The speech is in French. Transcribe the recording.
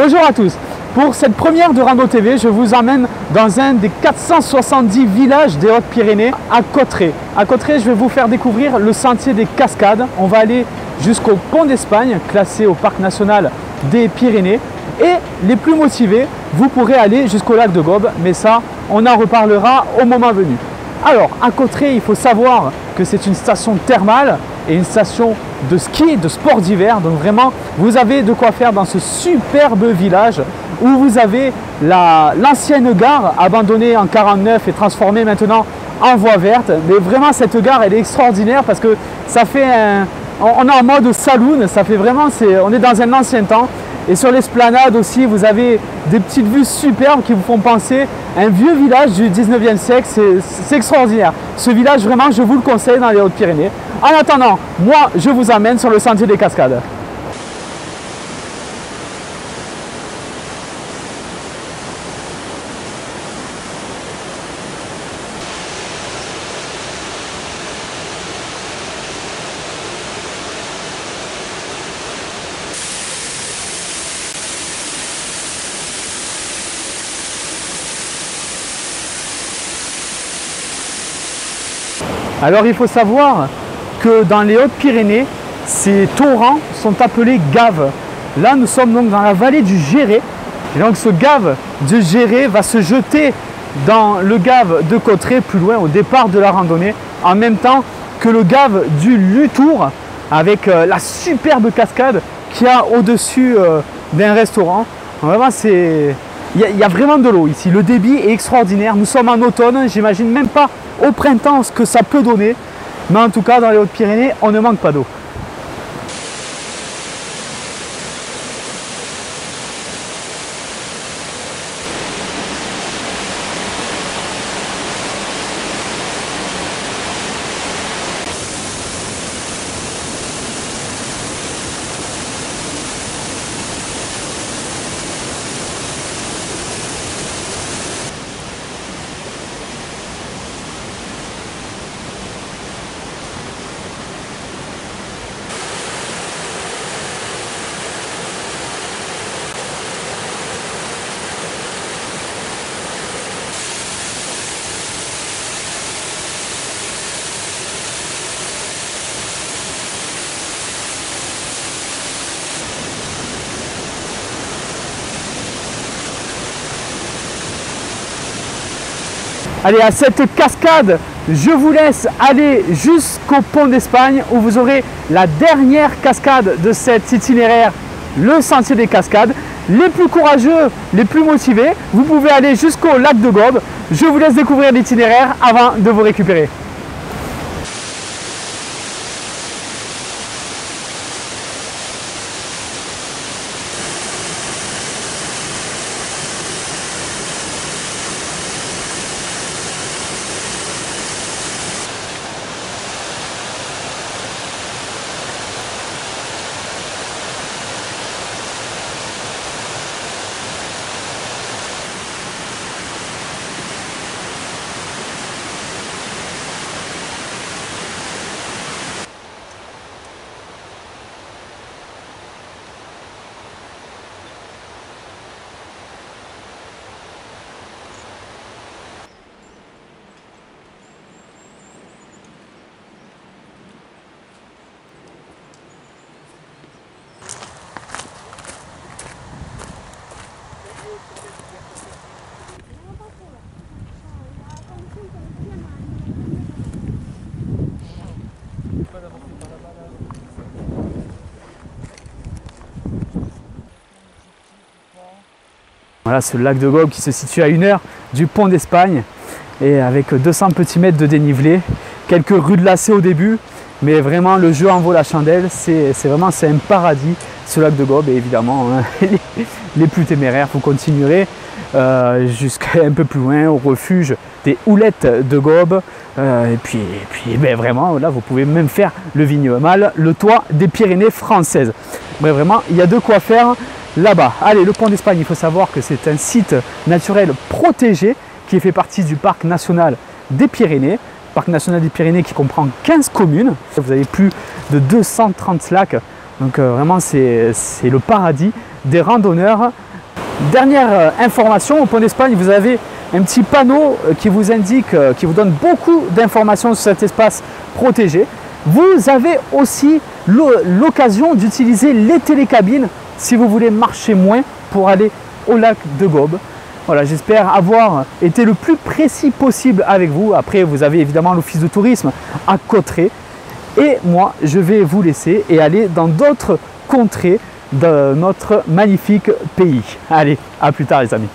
Bonjour à tous. Pour cette première de Rando TV, je vous emmène dans un des 470 villages des Hautes-Pyrénées, à Cauterets. À Cauterets, je vais vous faire découvrir le sentier des Cascades. On va aller jusqu'au Pont d'Espagne, classé au Parc National des Pyrénées. Et les plus motivés, vous pourrez aller jusqu'au lac de Gobes, mais ça, on en reparlera au moment venu. Alors, à Cauterets, il faut savoir que c'est une station thermale et une station de ski, de sport d'hiver. Donc vraiment, vous avez de quoi faire dans ce superbe village où vous avez l'ancienne gare abandonnée en 49 et transformée maintenant en voie verte. Mais vraiment, cette gare, elle est extraordinaire parce que ça fait on est en mode saloon, ça fait vraiment, on est dans un ancien temps. Et sur l'esplanade aussi, vous avez des petites vues superbes qui vous font penser à un vieux village du 19e siècle. C'est extraordinaire. Ce village, vraiment, je vous le conseille dans les Hautes-Pyrénées. En attendant, moi, je vous emmène sur le sentier des Cascades. Alors il faut savoir que dans les Hautes-Pyrénées, ces torrents sont appelés gaves. Là, nous sommes donc dans la vallée du Géret. Et donc ce gave du Géret va se jeter dans le gave de Cauterets, plus loin, au départ de la randonnée, en même temps que le gave du Lutour, avec la superbe cascade qu'il y a au-dessus d'un restaurant. Vraiment, il y a vraiment de l'eau ici. Le débit est extraordinaire. Nous sommes en automne, j'imagine même pas au printemps ce que ça peut donner. Mais en tout cas, dans les Hautes-Pyrénées, on ne manque pas d'eau. Allez, à cette cascade, je vous laisse aller jusqu'au Pont d'Espagne où vous aurez la dernière cascade de cet itinéraire, le sentier des Cascades. Les plus courageux, les plus motivés, vous pouvez aller jusqu'au lac de Gobes. Je vous laisse découvrir l'itinéraire avant de vous récupérer. Voilà ce lac de Gobes qui se situe à 1 heure du Pont d'Espagne et avec 200 petits mètres de dénivelé, quelques rudes lacets au début, mais vraiment le jeu en vaut la chandelle. C'est un paradis ce lac de Gobes, et évidemment hein, les plus téméraires, vous continuerez jusqu'à un peu plus loin au refuge des Houlettes de Gobes, et puis ben, vraiment là vous pouvez même faire le vignoble, le toit des Pyrénées françaises. Mais vraiment il y a de quoi faire là-bas. Allez, le Pont d'Espagne, il faut savoir que c'est un site naturel protégé qui fait partie du Parc National des Pyrénées. Parc National des Pyrénées qui comprend 15 communes. Vous avez plus de 230 lacs. Donc vraiment, c'est le paradis des randonneurs Dernière information, au Pont d'Espagne, vous avez un petit panneau qui vous indique, qui vous donne beaucoup d'informations sur cet espace protégé. Vous avez aussi l'occasion d'utiliser les télécabines si vous voulez marcher moins pour aller au lac de Gobes. Voilà, j'espère avoir été le plus précis possible avec vous. Après, vous avez évidemment l'office de tourisme à Cauterets. Et moi, je vais vous laisser et aller dans d'autres contrées de notre magnifique pays. Allez, à plus tard les amis.